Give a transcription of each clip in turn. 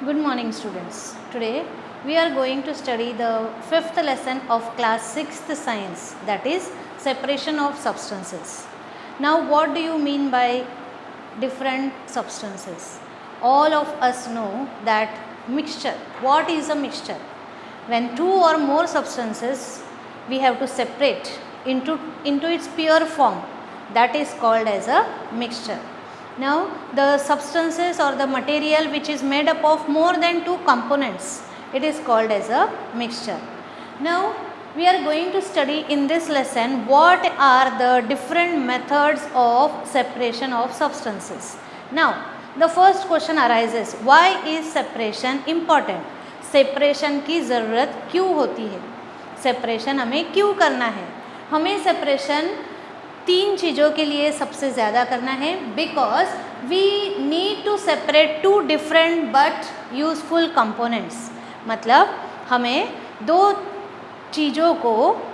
Good morning, students. Today we are going to study the fifth lesson of class 6th science, that is separation of substances. Now, what do you mean by different substances? All of us know that mixture. What is a mixture? When two or more substances we have to separate into its pure form, that is called as a mixture. Now, the substances or the material which is made up of more than two components, it is called as a mixture. Now, we are going to study in this lesson what are the different methods of separation of substances. Now, the first question arises, why is separation important? Separation की ज़रूरत क्यों होती है? Separation हमें क्यों करना है? हमें सेपरेशन तीन चीज़ों के लिए सबसे ज़्यादा करना है, because we need to separate two different but useful components. मतलब हमें दो चीज़ों को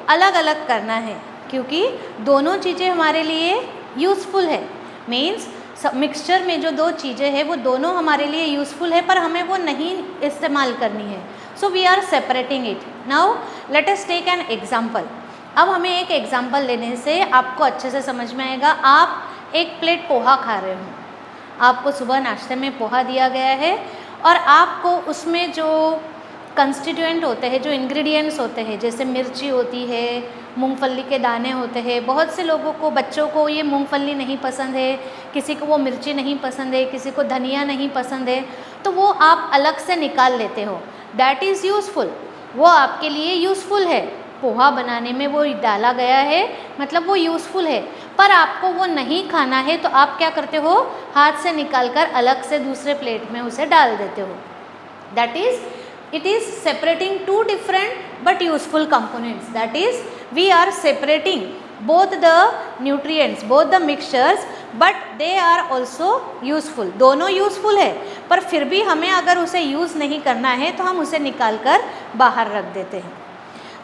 अलग अलग करना है क्योंकि दोनों चीज़ें हमारे लिए यूज़फुल है. मीन्स मिक्सचर में जो दो चीज़ें हैं वो दोनों हमारे लिए यूज़फुल है पर हमें वो नहीं इस्तेमाल करनी है. So we are separating it. Now let us take an example. अब हमें एक एग्जाम्पल लेने से आपको अच्छे से समझ में आएगा. आप एक प्लेट पोहा खा रहे हो, आपको सुबह नाश्ते में पोहा दिया गया है और आपको उसमें जो कंस्टिट्यूएंट होते हैं, जो इंग्रेडिएंट्स होते हैं, जैसे मिर्ची होती है, मूंगफली के दाने होते हैं. बहुत से लोगों को, बच्चों को ये मूंगफली नहीं पसंद है, किसी को वो मिर्ची नहीं पसंद है, किसी को धनिया नहीं पसंद है, तो वो आप अलग से निकाल लेते हो. That is useful. वो आपके लिए यूज़फुल है. पोहा बनाने में वो डाला गया है, मतलब वो यूज़फुल है. पर आपको वो नहीं खाना है तो आप क्या करते हो, हाथ से निकाल कर अलग से दूसरे प्लेट में उसे डाल देते हो. That is it is separating two different but useful components. That is, we are separating both the nutrients, both the mixtures, but they are also useful. दोनों useful है पर फिर भी हमें अगर उसे यूज़ नहीं करना है तो हम उसे निकाल कर बाहर रख देते हैं.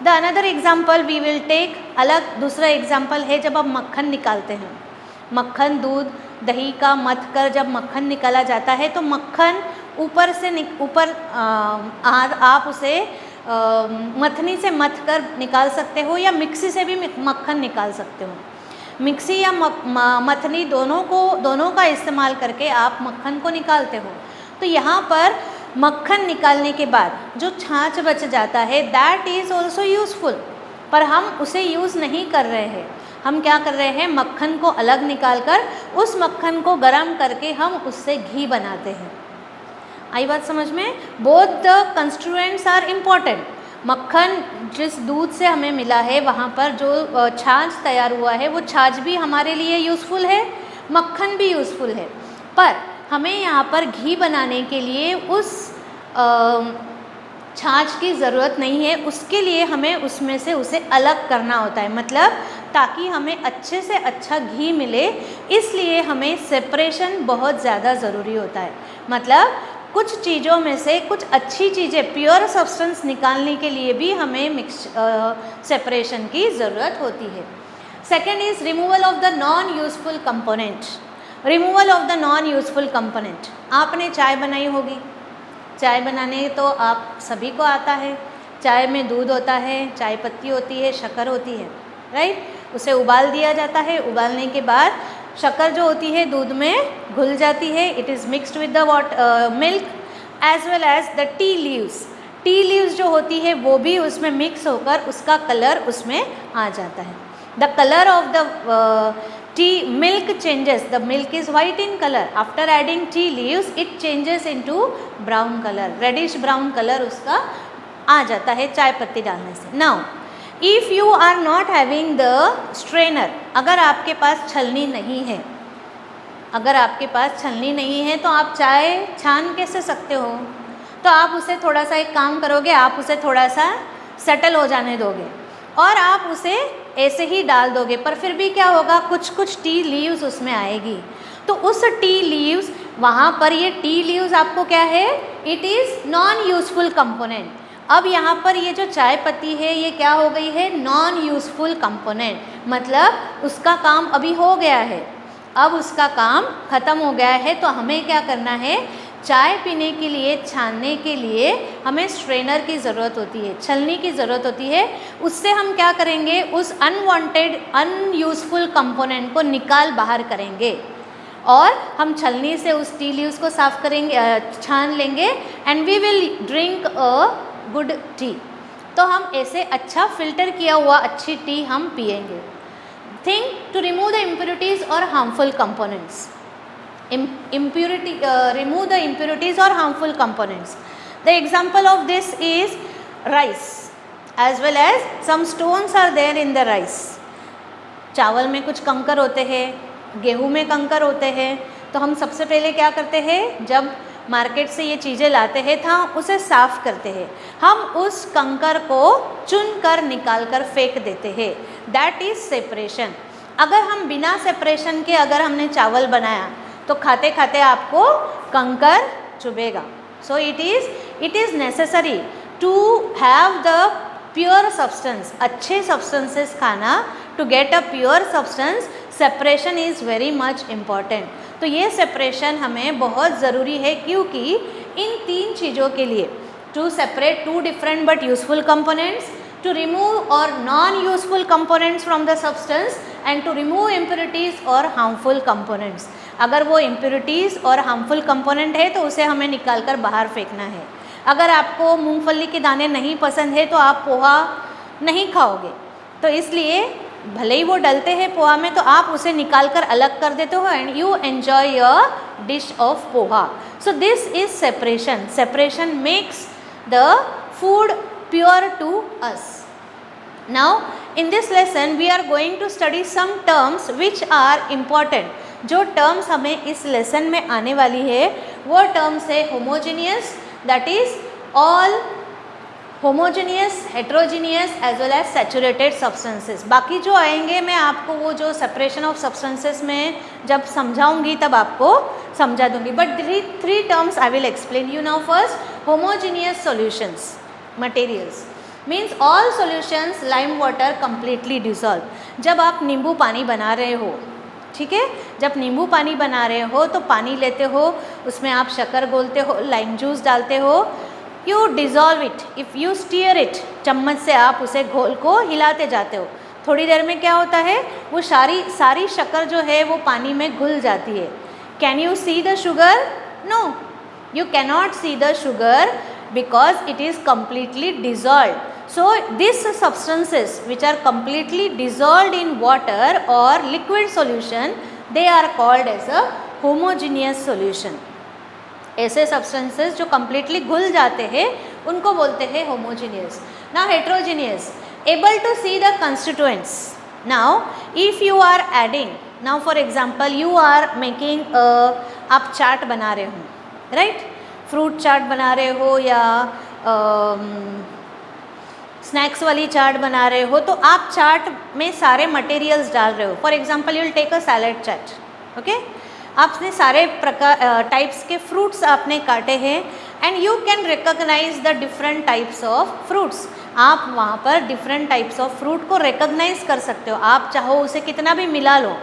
The another example we will take, अलग दूसरा एग्जाम्पल है जब आप मक्खन निकालते हैं. मक्खन, दूध, दही का मथ कर जब मक्खन निकाला जाता है तो मक्खन ऊपर से आप उसे मथनी से मथ कर निकाल सकते हो या मिक्सी से भी मक्खन निकाल सकते हो. मिक्सी या मथनी दोनों का इस्तेमाल करके आप मक्खन को निकालते हो. तो यहाँ पर मक्खन निकालने के बाद जो छाछ बच जाता है, दैट इज़ ऑल्सो यूज़फुल, पर हम उसे यूज़ नहीं कर रहे हैं. हम क्या कर रहे हैं, मक्खन को अलग निकाल कर उस मक्खन को गर्म करके हम उससे घी बनाते हैं. आई बात समझ में? Both the constituents are important. मक्खन जिस दूध से हमें मिला है वहाँ पर जो छाछ तैयार हुआ है वो छाछ भी हमारे लिए यूज़फुल है, मक्खन भी यूज़फुल है. पर हमें यहाँ पर घी बनाने के लिए उस छाछ की ज़रूरत नहीं है. उसके लिए हमें उसमें से उसे अलग करना होता है, मतलब ताकि हमें अच्छे से अच्छा घी मिले. इसलिए हमें सेपरेशन बहुत ज़्यादा ज़रूरी होता है. मतलब कुछ चीज़ों में से कुछ अच्छी चीज़ें, प्योर सब्सटेंस निकालने के लिए भी हमें सेपरेशन की ज़रूरत होती है. Second is removal of the non useful component. Removal of the non useful component. आपने चाय बनाई होगी. चाय बनाने तो आप सभी को आता है. चाय में दूध होता है, चाय पत्ती होती है, शक्कर होती है, राइट. उसे उबाल दिया जाता है. उबालने के बाद शक्कर जो होती है दूध में घुल जाती है. It is mixed with the milk as well as the tea leaves. Tea leaves जो होती है वो भी उसमें मिक्स होकर उसका कलर उसमें आ जाता है. The colour of the tea milk changes. The milk is white in color. After adding tea leaves, it changes into brown color. Reddish brown color उसका आ जाता है चाय पत्ती डालने से. Now, if you are not having the strainer, अगर आपके पास छलनी नहीं है, अगर आपके पास छलनी नहीं है तो आप चाय छान कैसे सकते हो? तो आप उसे थोड़ा सा एक काम करोगे, आप उसे थोड़ा सा सेटल हो जाने दोगे और आप उसे ऐसे ही डाल दोगे. पर फिर भी क्या होगा, कुछ कुछ टी लीव्स उसमें आएगी. तो उस टी लीव्स, वहाँ पर ये टी लीव्स आपको क्या है, it is non useful component. अब यहाँ पर ये जो चाय पत्ती है ये क्या हो गई है, नॉन यूज़फुल कंपोनेंट. मतलब उसका काम अभी हो गया है, अब उसका काम ख़त्म हो गया है. तो हमें क्या करना है चाय पीने के लिए छानने के लिए हमें स्ट्रेनर की ज़रूरत होती है, छलनी की ज़रूरत होती है। उससे हम क्या करेंगे, उस अनवांटेड अनयूज़फुल कंपोनेंट को निकाल बाहर करेंगे और हम छलनी से उस टी लीव्स को साफ करेंगे, छान लेंगे and we will drink a good tea. तो हम ऐसे अच्छा फिल्टर किया हुआ अच्छी टी हम पिएंगे। Think to remove the impurities और harmful components. Remove the impurities or harmful components. The example of this is rice, as well as some stones are there in the rice. चावल में कुछ कंकर होते हैं, गेहूं में कंकर होते हैं, तो हम सबसे पहले क्या करते हैं, जब मार्केट से ये चीज़ें लाते हैं तो उसे साफ़ करते हैं। हम उस कंकर को चुन कर निकाल कर फेंक देते हैं। That is separation. अगर हम बिना सेपरेशन के अगर हमने चावल बनाया तो खाते खाते आपको कंकर चुभेगा। So it is necessary to have the pure substance. अच्छे सब्सटेंसेस खाना, to get a pure substance, separation is very much important. तो ये सेपरेशन हमें बहुत ज़रूरी है, क्योंकि इन तीन चीज़ों के लिए, to separate two different but useful components, to remove or non-useful components from the substance and to remove impurities or harmful components. अगर वो impurities और harmful component है तो उसे हमें निकाल कर बाहर फेंकना है। अगर आपको मूंगफली के दाने नहीं पसंद है तो आप पोहा नहीं खाओगे, तो इसलिए भले ही वो डलते हैं पोहा में तो आप उसे निकाल कर अलग कर देते हो and you enjoy your dish of poha. So this is separation. Separation makes the food pure to us. Now in this lesson we are going to study some terms which are important. जो terms हमें इस lesson में आने वाली है वो terms है homogeneous, that is all homogeneous, heterogeneous as well as saturated substances. बाकी जो आएंगे मैं आपको वो जो separation of substances में जब समझाऊंगी तब आपको समझा दूंगी, but three terms I will explain you now. First, homogeneous solutions. Materials means all solutions lime water completely dissolve. जब आप नींबू पानी बना रहे हो, ठीक है, जब नींबू पानी बना रहे हो तो पानी लेते हो, उसमें आप शक्कर घोलते हो, लाइम जूस डालते हो, you dissolve it, if you stir it, चम्मच से आप उसे घोल को हिलाते जाते हो। थोड़ी देर में क्या होता है, वो सारी शक्कर जो है वो पानी में घुल जाती है। Can you see the sugar? No, you cannot see the sugar because it is completely dissolved. So these substances which are completely dissolved in water or liquid solution, they are called as a homogeneous solution. ऐसे substances जो completely घुल जाते हैं उनको बोलते हैं homogeneous. Now heterogeneous, able to see the constituents. Now if you are adding, now for example you are making आप चाट बना रहे हो, राइट, फ्रूट चाट बना रहे हो या स्नैक्स वाली चाट बना रहे हो, तो आप चाट में सारे मटेरियल्स डाल रहे हो। For example you will take a salad chaat, okay, आपने सारे प्रकार टाइप्स के फ्रूट्स आपने काटे हैं and you can recognise the different types of fruits. आप वहाँ पर डिफरेंट टाइप्स ऑफ फ्रूट को रिकॉग्नाइज कर सकते हो। आप चाहो उसे कितना भी मिला लो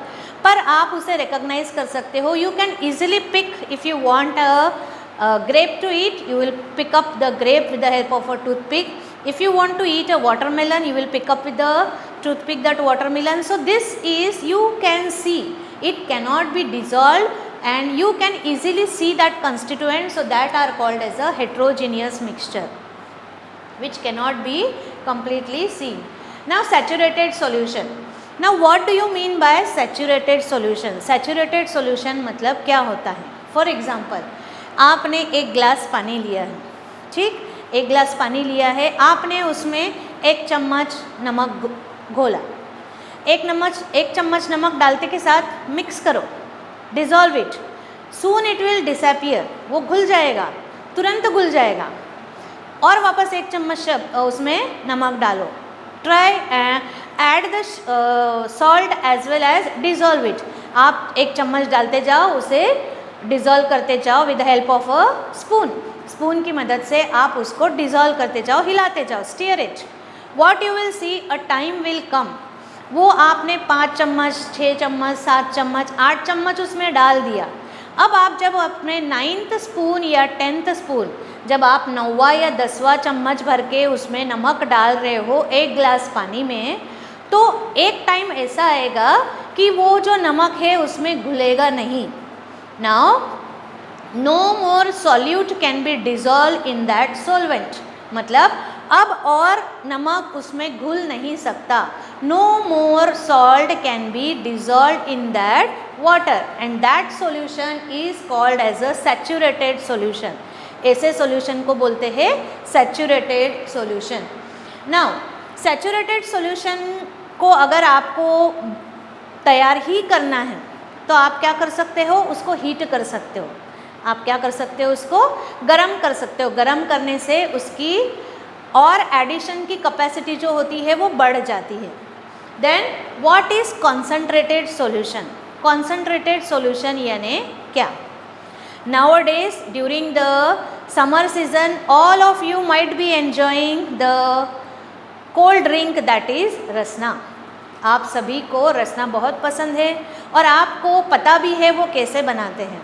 पर आप उसे रिकॉग्नाइज कर सकते हो। You can easily pick, if you want a grape to eat, you will pick up the grape with the help of a toothpick. If you want to eat a watermelon, you will pick up with the toothpick that watermelon. So this is, you can see, it cannot be dissolved and you can easily see that constituent. So that are called as a heterogeneous mixture which cannot be completely seen. Now saturated solution. Now what do you mean by saturated solution? Saturated solution मतलब क्या होता है? For example, आपने एक glass पानी लिया है, ठीक, एक ग्लास पानी लिया है, आपने उसमें एक चम्मच नमक घोला, एक चम्मच नमक डालते के साथ मिक्स करो, dissolve it, soon it will disappear, वो घुल जाएगा, तुरंत घुल जाएगा, और वापस एक चम्मच उसमें नमक डालो, try add the salt as well as dissolve it. आप एक चम्मच डालते जाओ, उसे डिज़ोल्व करते जाओ with the help of a spoon की मदद से आप उसको डिज़ोल्व करते जाओ, हिलाते जाओ, stir it. What you will see, a time will come, वो आपने 5 चम्मच, 6 चम्मच, 7 चम्मच, 8 चम्मच उसमें डाल दिया, अब आप जब अपने 9th स्पून या 10th स्पून, जब आप 9वां या 10वां चम्मच भर के उसमें नमक डाल रहे हो 1 गिलास पानी में, तो एक टाइम ऐसा आएगा कि वो जो नमक है उसमें घुलेगा नहीं. Now no more solute can be dissolve in that solvent, मतलब अब और नमक उसमें घुल नहीं सकता. No more salt can be dissolve in that water and that solution is called as a saturated solution. ऐसे सॉल्यूशन को बोलते हैं saturated solution. Now saturated solution को अगर आपको तैयार ही करना है तो आप क्या कर सकते हो, उसको हीट कर सकते हो. आप क्या कर सकते हो, उसको गरम कर सकते हो. गरम करने से उसकी और एडिशन की कैपेसिटी जो होती है वो बढ़ जाती है. Then what is concentrated solution? Concentrated solution यानी क्या? Nowadays during the summer season all of you might be enjoying the cold drink that is रसना. आप सभी को रसना बहुत पसंद है और आपको पता भी है वो कैसे बनाते हैं.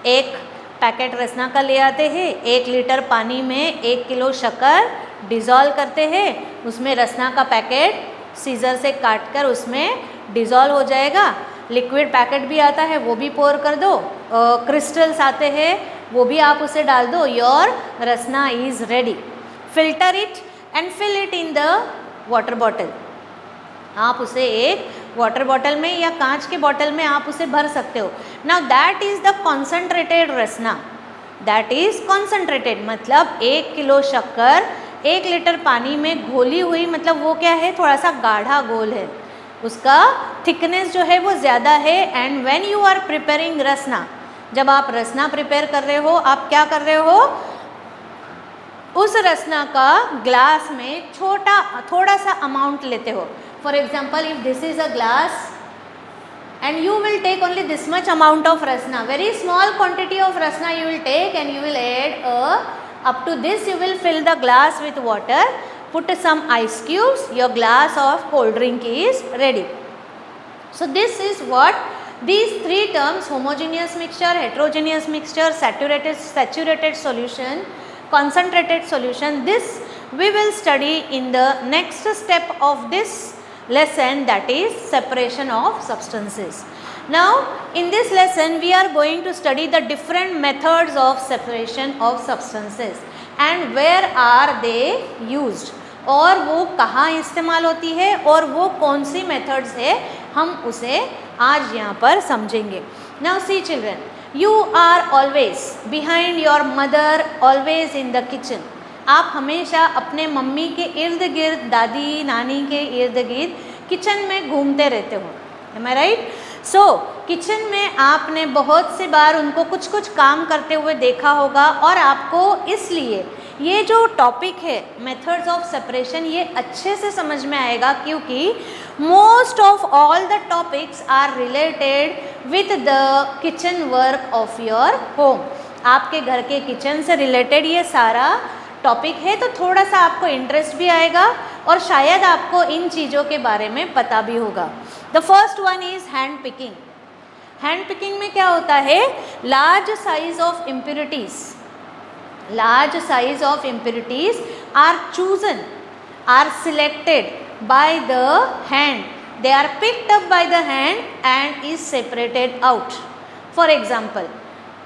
एक पैकेट रसना का ले आते हैं, 1 लीटर पानी में 1 किलो शक्कर डिज़ोल्व करते हैं, उसमें रसना का पैकेट सीजर से काट कर उसमें डिज़ोल्व हो जाएगा. लिक्विड पैकेट भी आता है वो भी पोर कर दो, क्रिस्टल्स आते हैं वो भी आप उसे डाल दो, your Rasna is ready. Filter it and fill it in the water bottle. आप उसे एक वाटर बॉटल में या कांच के बॉटल में आप उसे भर सकते हो. Now that is the concentrated Rasna. That is concentrated मतलब 1 किलो शक्कर 1 लीटर पानी में घोली हुई, मतलब वो क्या है, थोड़ा सा गाढ़ा घोल है, उसका थिकनेस जो है वो ज़्यादा है. And when you are preparing Rasna, जब आप रसना प्रिपेयर कर रहे हो, आप क्या कर रहे हो, उस रसना का ग्लास में थोड़ा सा अमाउंट लेते हो. For example if this is a glass and you will take only this much amount of rasna, very small quantity of rasna you will take and you will add up to this, you will fill the glass with water, put some ice cubes, your glass of cold drink is ready. So this is what these 3 terms, homogeneous mixture, heterogeneous mixture, saturated solution, concentrated solution, this we will study in the next step of this lesson, that is separation of substances. Now in this lesson we are going to study the different methods of separation of substances and where are they used, और वो कहाँ इस्तेमाल होती है और वो कौन सी methods है, हम उसे आज यहाँ पर समझेंगे. Now see children, you are always behind your mother, always in the kitchen. आप हमेशा अपने मम्मी के इर्द गिर्द, दादी नानी के इर्द गिर्द किचन में घूमते रहते हो. Am I right? So kitchen में आपने बहुत सी बार उनको कुछ कुछ काम करते हुए देखा होगा और आपको इसलिए ये जो टॉपिक है मेथड्स ऑफ सेपरेशन ये अच्छे से समझ में आएगा, क्योंकि most of all the topics are related with the kitchen work of your home. आपके घर के किचन से रिलेटेड ये सारा टॉपिक है, तो थोड़ा सा आपको इंटरेस्ट भी आएगा और शायद आपको इन चीज़ों के बारे में पता भी होगा. The first one is hand picking. Hand picking में क्या होता है, large size of impurities are chosen, are selected by the hand. They are picked up by the hand and is separated out. For example,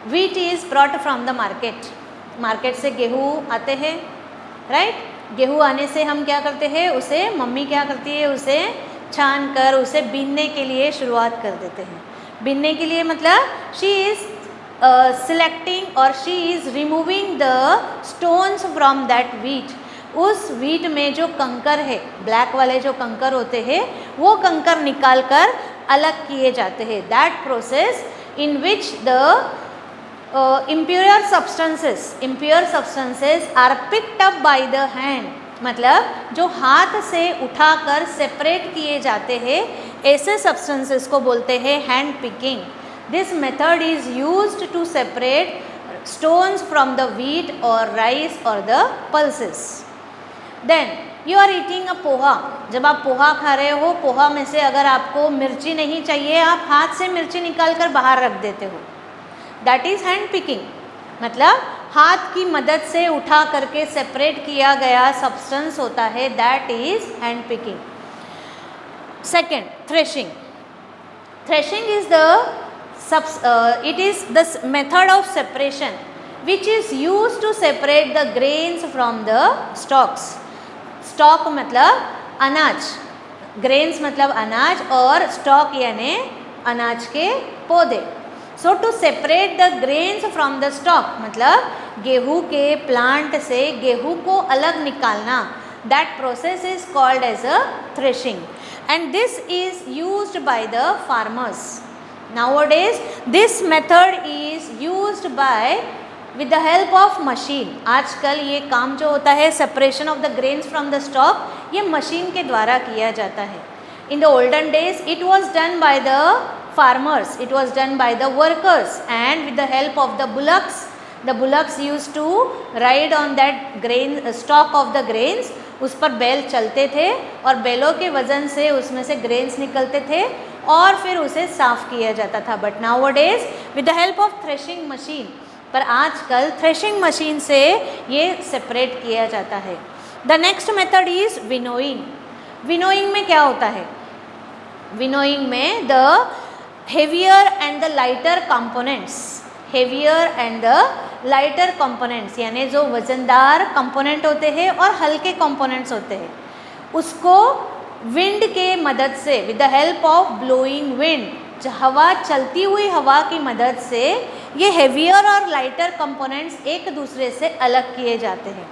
wheat is brought from the market. Market से गेहूँ आते हैं, right. गेहूँ आने से हम क्या करते हैं, उसे मम्मी क्या करती है, उसे छान कर उसे बीनने के लिए शुरुआत कर देते हैं. बीनने के लिए मतलब शी इज़ सिलेक्टिंग और she is removing the stones from that wheat. उस व्हीट में जो कंकर है, ब्लैक वाले जो कंकर होते हैं, वो कंकर निकाल कर अलग किए जाते हैं. That process in which the impure substances are picked up by the hand, मतलब जो हाथ से उठाकर सेपरेट किए जाते हैं, ऐसे सब्सटेंसेस को बोलते हैं hand picking. This method is used to separate stones from the wheat और राइस और the pulses. Then you are eating a poha. जब आप पोहा खा रहे हो, पोहा में से अगर आपको मिर्ची नहीं चाहिए, आप हाथ से मिर्ची निकाल कर बाहर रख देते हो. दैट इज़ हैंड पिकिंग, मतलब हाथ की मदद से उठा करके सेपरेट किया गया सब्सटेंस होता है, that is hand picking. Second, threshing. Threshing is it is the method of separation which is used to separate the grains from the stalks. Stock मतलब अनाज, ग्रेन्स मतलब अनाज और स्टॉक यानी अनाज के पौधे। So to separate the grains from the stalk मतलब गेहूँ के प्लांट से गेहूँ को अलग निकालना, that process is called as a threshing and this is used by the farmers. Nowadays this method is used by with the help of machine. आजकल ये काम जो होता है separation of the grains from the stalk, ये machine के द्वारा किया जाता है। In the olden days it was done by the farmers, it was done by the workers and with the help of the bullocks. The bullocks used to ride on that grain stalk of the grains. उस पर बैल चलते थे और बैलों के वज़न से उसमें से ग्रेन्स निकलते थे और फिर उसे साफ़ किया जाता था। But nowadays with the help of threshing machine, पर आजकल थ्रेशिंग मशीन से ये सेपरेट किया जाता है। The next method is winnowing. Winnowing में क्या होता है? विनोइंग में the heavier and the lighter components, heavier and the lighter components यानी जो वज़नदार कंपोनेंट होते हैं और हल्के कंपोनेंट्स होते हैं, उसको विंड के मदद से with the help of blowing wind, हवा चलती हुई हवा की मदद से ये हेवियर और लाइटर कंपोनेंट्स एक दूसरे से अलग किए जाते हैं।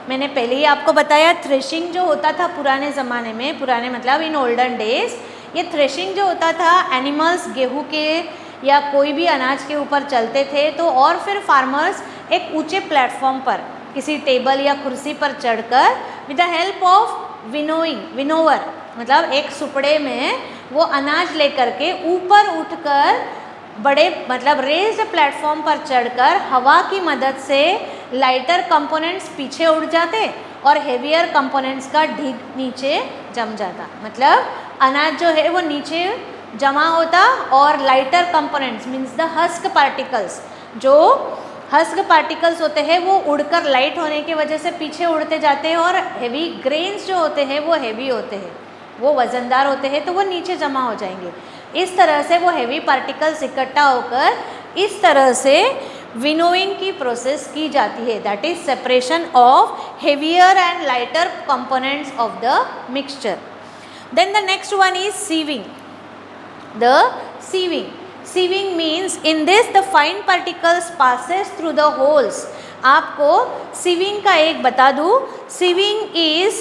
मैंने पहले ही आपको बताया थ्रेशिंग जो होता था पुराने ज़माने में, पुराने मतलब इन ओल्डन डेज, ये थ्रेशिंग जो होता था एनिमल्स गेहूँ के या कोई भी अनाज के ऊपर चलते थे तो और फिर फार्मर्स एक ऊंचे प्लेटफॉर्म पर किसी टेबल या कुर्सी पर चढ़कर with the help of winnowing, winnower मतलब एक सुपड़े में वो अनाज लेकर के ऊपर उठकर बड़े मतलब रेज्ड प्लेटफॉर्म पर चढ़कर हवा की मदद से लाइटर कंपोनेंट्स पीछे उड़ जाते और हेवियर कंपोनेंट्स का ढीग नीचे जम जाता, मतलब अनाज जो है वो नीचे जमा होता और lighter components means the husk particles, जो हस्क पार्टिकल्स होते हैं वो उड़कर लाइट होने की वजह से पीछे उड़ते जाते हैं और हेवी ग्रेन्स जो होते हैं वो हेवी होते हैं, वो वज़नदार होते हैं तो वो नीचे जमा हो जाएंगे। इस तरह से वो हेवी पार्टिकल्स इकट्ठा होकर इस तरह से विनोइंग की प्रोसेस की जाती है, that is separation of heavier and lighter components of the mixture. Then the next one is sieving. The sieving means in this the fine particles passes through the holes. आपको sieving का एक बता दूँ, sieving is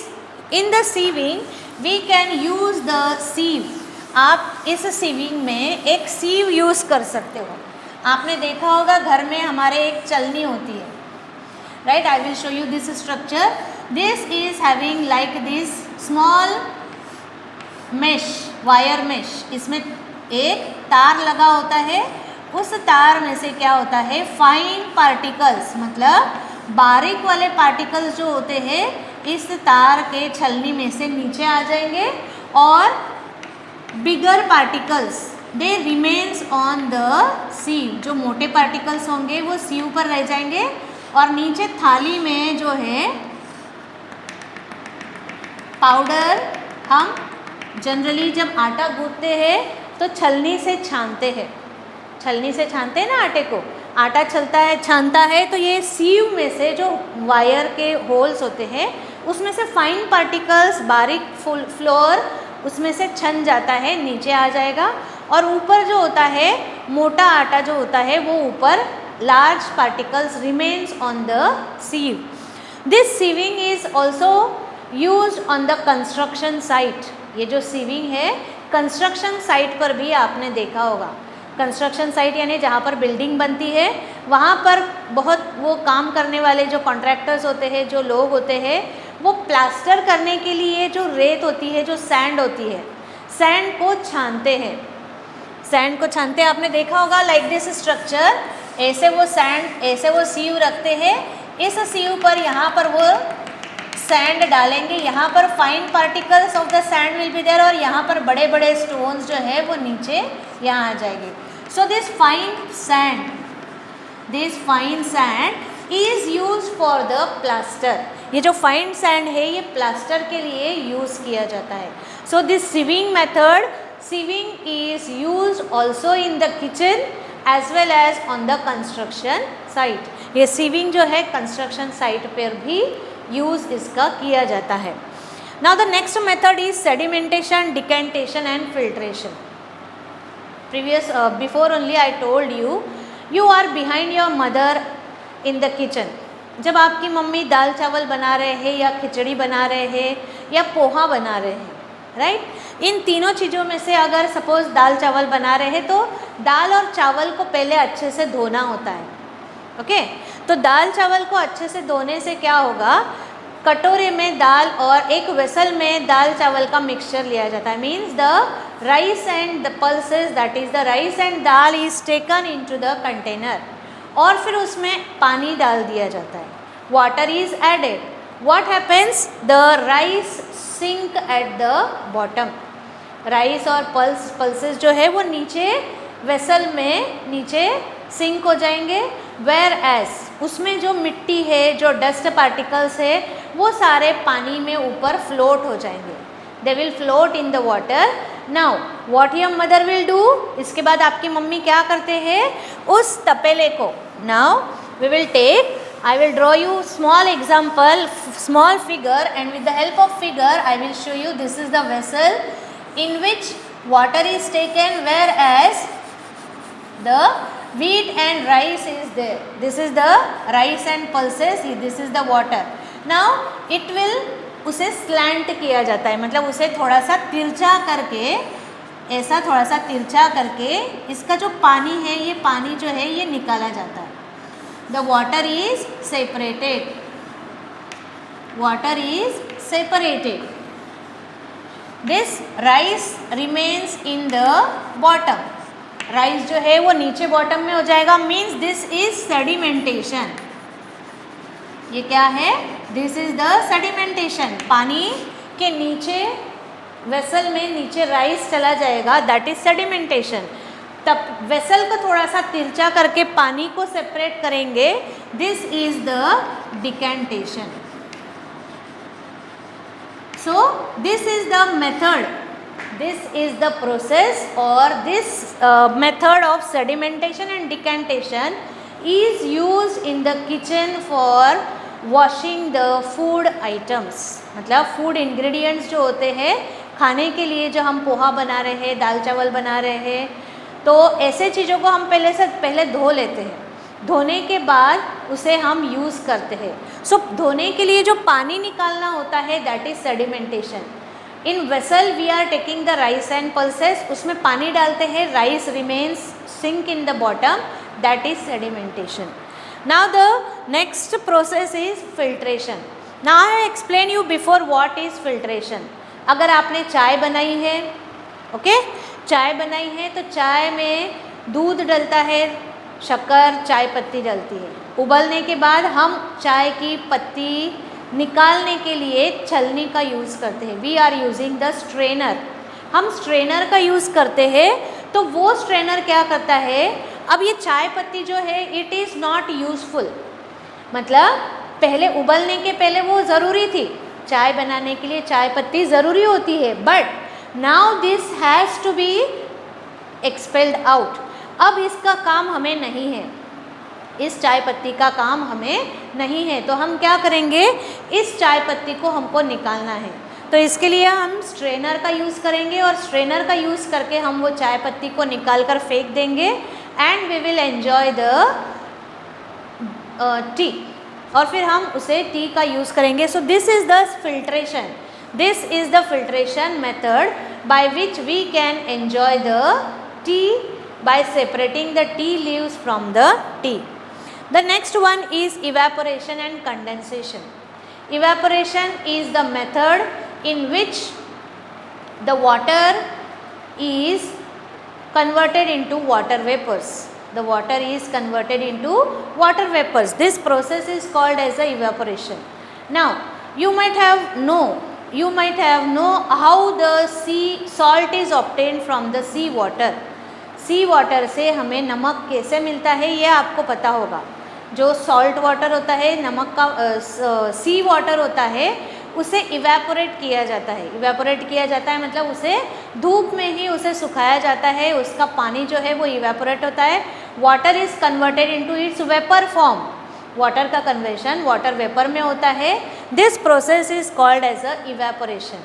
in the sieving we can use the sieve. आप इस sieving में एक sieve use कर सकते हो। आपने देखा होगा घर में हमारे एक चलनी होती है, right? I will show you this structure. This is having like this small mesh, wire mesh, इसमें एक तार लगा होता है, उस तार में से क्या होता है फाइन पार्टिकल्स मतलब बारीक वाले पार्टिकल्स जो होते हैं इस तार के छलनी में से नीचे आ जाएंगे और bigger particles they remains on the sieve, जो मोटे पार्टिकल्स होंगे वो सीव पर रह जाएंगे और नीचे थाली में जो है पाउडर हम जनरली जब आटा गूंथते हैं तो छलनी से छानते हैं, छलनी से छानते हैं ना आटे को, आटा छलता है छानता है तो ये सीव में से जो वायर के होल्स होते हैं उसमें से फाइन पार्टिकल्स बारीक फ्लोर उसमें से छन जाता है, नीचे आ जाएगा और ऊपर जो होता है मोटा आटा जो होता है वो ऊपर large particles remains on the sieve. This sieving is also used on the construction site. ये जो सीविंग है कंस्ट्रक्शन साइट पर भी आपने देखा होगा। कंस्ट्रक्शन साइट यानी जहाँ पर बिल्डिंग बनती है वहाँ पर बहुत वो काम करने वाले जो कॉन्ट्रैक्टर्स होते हैं, जो लोग होते हैं, वो प्लास्टर करने के लिए जो रेत होती है, जो सैंड होती है, सैंड को छानते हैं, सैंड को छानते हैं। आपने देखा होगा लाइक दिस स्ट्रक्चर, ऐसे वो सैंड ऐसे वो सीव रखते हैं, इस सीव पर यहाँ पर वो सैंड डालेंगे, यहाँ पर fine particles of the sand will be there और यहाँ पर बड़े बड़े स्टोन्स जो है वो नीचे यहाँ आ जाएंगे। So this fine sand this fine sand is use for the plaster. ये जो फाइन सैंड है ये प्लास्टर के लिए यूज किया जाता है। So this sieving method, sieving is use also in the kitchen as well as on the construction site. ये सीविंग जो है कंस्ट्रक्शन साइट पर भी यूज इसका किया जाता है। Now the next method is sedimentation, decantation and filtration. Previous before only I told you are behind your mother in the kitchen. जब आपकी मम्मी दाल चावल बना रहे हैं या खिचड़ी बना रहे हैं या पोहा बना रहे हैं, राइट, इन तीनों चीज़ों में से अगर सपोज दाल चावल बना रहे हैं तो दाल और चावल को पहले अच्छे से धोना होता है। ओके, तो दाल चावल को अच्छे से धोने से क्या होगा, कटोरे में दाल और एक वेसल में दाल चावल का मिक्सचर लिया जाता है। Means the rice and the pulses, that is the rice and dal is taken into the container, और फिर उसमें पानी डाल दिया जाता है। Water is added. What happens, the rice sink at the bottom. Rice और पल्सेस जो है वो नीचे वेसल में नीचे सिंक हो जाएंगे, वेयर एज उसमें जो मिट्टी है, जो डस्ट पार्टिकल्स है, वो सारे पानी में ऊपर फ्लोट हो जाएंगे। They will float in the water. Now what your mother will do, इसके बाद आपकी मम्मी क्या करते हैं, उस तपेले को, now we will take, I will draw you small example, small figure, and with the help of figure I will show you this is the vessel in which water is taken, whereas the wheat and rice is there. This is the rice and pulses, this is the water. Now it will, उसे slant किया जाता है, मतलब उसे थोड़ा सा तिरछा करके, ऐसा थोड़ा सा तिरछा करके इसका जो पानी है, ये पानी जो है ये निकाला जाता है। The water is separated. Water is separated. This rice remains in the bottom. Rice जो है वो नीचे बॉटम में हो जाएगा। Means this is sedimentation. ये क्या है, दिस इज द सेडिमेंटेशन। पानी के नीचे वेसल में नीचे राइस चला जाएगा, दैट इज सेडिमेंटेशन। तब वेसल को थोड़ा सा तिरछा करके पानी को सेपरेट करेंगे, this is the decantation. So this is the method, this is the process, or this method of sedimentation and decantation is used in the kitchen for washing the food items. मतलब food ingredients जो होते हैं खाने के लिए, जो हम पोहा बना रहे हैं, दाल चावल बना रहे हैं, तो ऐसे चीज़ों को हम पहले धो लेते हैं। धोने के बाद उसे हम यूज़ करते हैं। सो धोने के लिए जो पानी निकालना होता है, that is sedimentation. In vessel we are taking the rice and pulses, उसमें पानी डालते हैं, rice remains sink in the bottom, that is sedimentation. Now the next process is filtration. Now I explain you before what is filtration. अगर आपने चाय बनाई है, okay, चाय बनाई है तो चाय में दूध डलता है, शक्कर, चाय पत्ती डलती है। उबलने के बाद हम चाय की पत्ती निकालने के लिए छलनी का यूज़ करते हैं। We are using the strainer. हम स्ट्रेनर का यूज़ करते हैं। तो वो स्ट्रेनर क्या करता है, अब ये चाय पत्ती जो है इट इज़ नॉट यूज़फुल, मतलब पहले उबलने के पहले वो ज़रूरी थी, चाय बनाने के लिए चाय पत्ती ज़रूरी होती है, but now this has to be expelled out. अब इसका काम हमें नहीं है, इस चाय पत्ती का काम हमें नहीं है, तो हम क्या करेंगे, इस चाय पत्ती को हमको निकालना है। तो इसके लिए हम स्ट्रेनर का यूज़ करेंगे, और स्ट्रेनर का यूज़ करके हम वो चाय पत्ती को निकाल कर फेंक देंगे, and we will enjoy the tea, और फिर हम उसे टी का यूज़ करेंगे। So this is the filtration, this is the filtration method by which we can enjoy the tea by separating the tea leaves from the tea. The next one is evaporation and condensation. Evaporation is the method in which the water is converted into water vapors. The water is converted into water vapors. This process is called as the evaporation. Now you might have know how the sea salt is obtained from the sea water. Sea water से हमें नमक कैसे मिलता है ये आपको पता होगा। जो सॉल्ट वाटर होता है, नमक का सी वाटर होता है, उसे इवेपोरेट किया जाता है। इवेपोरेट किया जाता है मतलब उसे धूप में ही उसे सुखाया जाता है, उसका पानी जो है वो इवेपोरेट होता है। Water is converted into its vapour form. Water का कन्वर्शन वाटर वेपर में होता है। This process is called as a evaporation.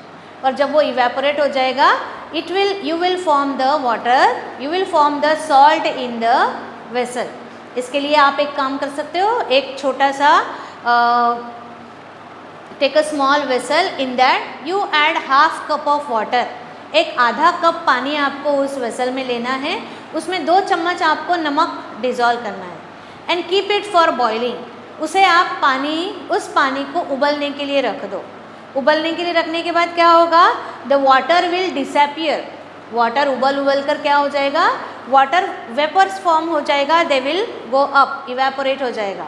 और जब वो इवेपोरेट हो जाएगा, you will form the water, you will form the salt in the vessel. इसके लिए आप एक काम कर सकते हो, एक छोटा सा take a small vessel, in that you add half cup of water. एक आधा कप पानी आपको उस वेसल में लेना है, उसमें 2 चम्मच आपको नमक डिज़ोल्व करना है and keep it for boiling. उसे आप उस पानी को उबलने के लिए रख दो। उबलने के लिए रखने के बाद क्या होगा, the water will disappear. Water उबल कर क्या हो जाएगा, वाटर वेपर्स फॉर्म हो जाएगा, they will go up, evaporate हो जाएगा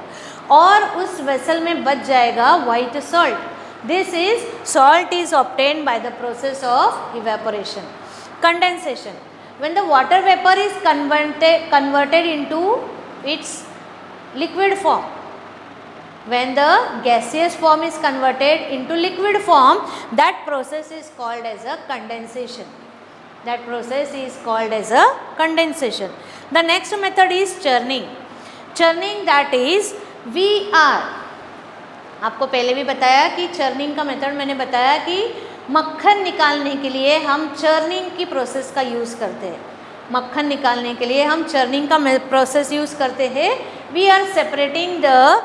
और उस वेसल में बच जाएगा white salt. This is salt is obtained by the process of evaporation. Condensation, when the water vapour is converted into it's liquid form, when the gaseous form is converted into liquid form, that process is called as a condensation. That process is called as a condensation. The next method is churning. Churning, that is we are, आपको पहले भी बताया कि churning का method मैंने बताया कि मक्खन निकालने के लिए हम चर्निंग की प्रोसेस का यूज़ करते हैं। मक्खन निकालने के लिए हम चर्निंग का प्रोसेस यूज़ करते हैं। We are separating the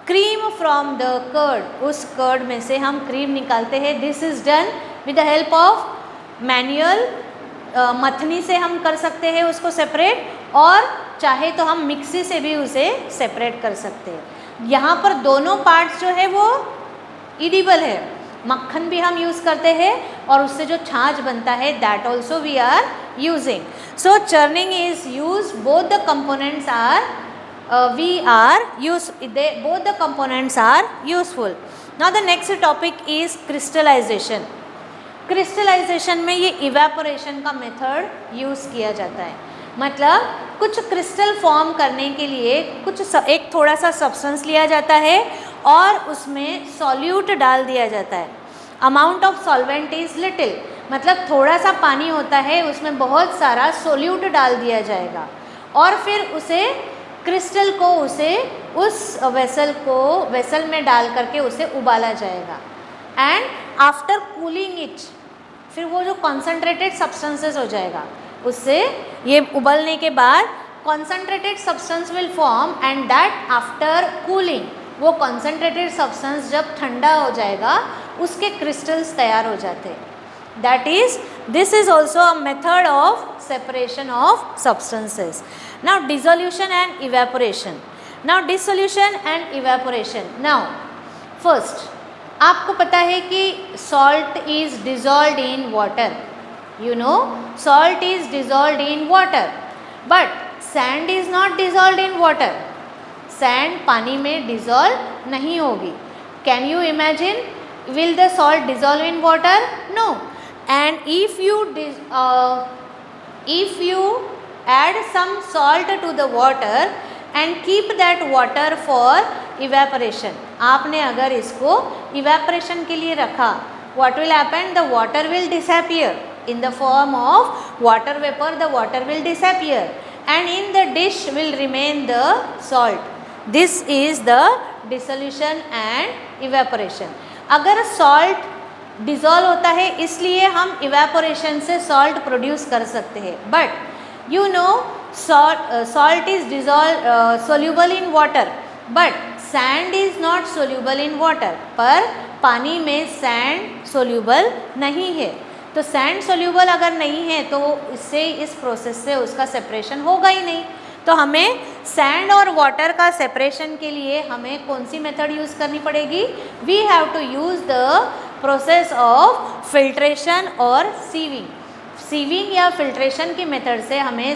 cream from the curd. उस कर्ड में से हम क्रीम निकालते हैं। This is done with the help of manual, मथनी से हम कर सकते हैं उसको सेपरेट, और चाहे तो हम मिक्सी से भी उसे सेपरेट कर सकते हैं। यहाँ पर दोनों पार्ट्स जो है वो इडिबल है। मक्खन भी हम यूज़ करते हैं और उससे जो छाछ बनता है that also we are using. So churning is use, both the components are both the components are useful. Now the next topic is crystallization. Crystallization में ये इवेपोरेशन का मेथड यूज़ किया जाता है। मतलब कुछ क्रिस्टल फॉर्म करने के लिए एक थोड़ा सा सब्सटेंस लिया जाता है और उसमें सॉल्यूट डाल दिया जाता है। Amount of solvent is little, मतलब थोड़ा सा पानी होता है, उसमें बहुत सारा सोल्यूट डाल दिया जाएगा और फिर उसे क्रिस्टल को उस वेसल में डाल करके उसे उबाला जाएगा। एंड आफ्टर कूलिंग इट, फिर वो जो कॉन्सेंट्रेटेड सब्सटेंसेस हो जाएगा, उससे ये उबलने के बाद concentrated substance will form and that after cooling, वो कॉन्सेंट्रेटेड सब्सटेंस जब ठंडा हो जाएगा उसके क्रिस्टल्स तैयार हो जाते हैं। That is, this is also a method of separation of substances. Now dissolution and evaporation. Now dissolution and evaporation. Now first, आपको पता है कि salt is dissolved in water. You know, salt is dissolved in water, but sand is not dissolved in water. Sand पानी में dissolve नहीं होगी. Can you imagine? Will the salt dissolve in water? No. And if you add some salt to the water and keep that water for evaporation, आपने अगर इसको evaporation के लिए रखा, what will happen? The water will disappear in the form of water vapor. The water will disappear and in the dish will remain the salt. This is the dissolution and evaporation. अगर salt dissolve होता है इसलिए हम evaporation से salt produce कर सकते हैं, but you know salt is soluble in water, but sand is not soluble in water. पर पानी में सैंड सोल्यूबल नहीं है, तो सैंड सोल्यूबल अगर नहीं है तो इससे इस प्रोसेस से उसका सेपरेशन होगा ही नहीं। तो हमें सैंड और वाटर का सेपरेशन के लिए हमें कौन सी मेथड यूज़ करनी पड़ेगी? We have to use the process of filtration और सीविंग। सीविंग या फिल्ट्रेशन की मेथड से हमें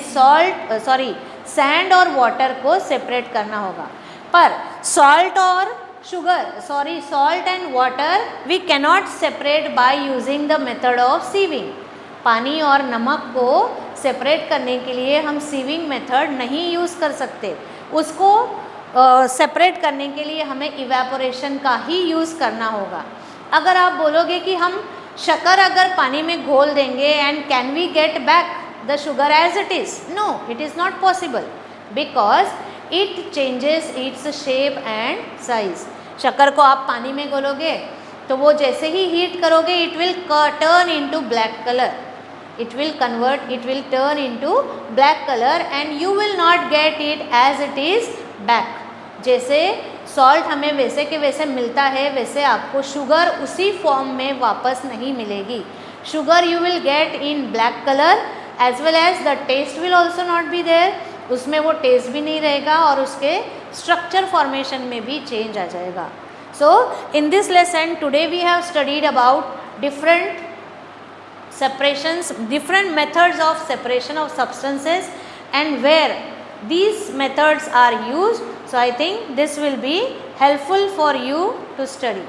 सैंड और वाटर को सेपरेट करना होगा। पर salt and water we cannot separate by using the method of sieving. पानी और नमक को सेपरेट करने के लिए हम सीविंग मेथड नहीं यूज़ कर सकते, उसको सेपरेट करने के लिए हमें इवेपोरेशन का ही यूज़ करना होगा। अगर आप बोलोगे कि हम शक्कर अगर पानी में घोल देंगे and can we get back the sugar as it is, no, it is not possible because it changes its shape and size. शक्कर को आप पानी में घोलोगे तो वो जैसे ही हीट करोगे it will turn into black colour, it will turn into black color and you will not get it as it is back। जैसे सॉल्ट हमें वैसे के वैसे मिलता है, वैसे आपको शुगर उसी फॉर्म में वापस नहीं मिलेगी। Sugar you will get in black colour as well as the taste will also not be there, उसमें वो टेस्ट भी नहीं रहेगा और उसके स्ट्रक्चर फॉर्मेशन में भी चेंज आ जाएगा। So in this lesson today we have studied about different methods of separation of substances and where these methods are used. So I think this will be helpful for you to study.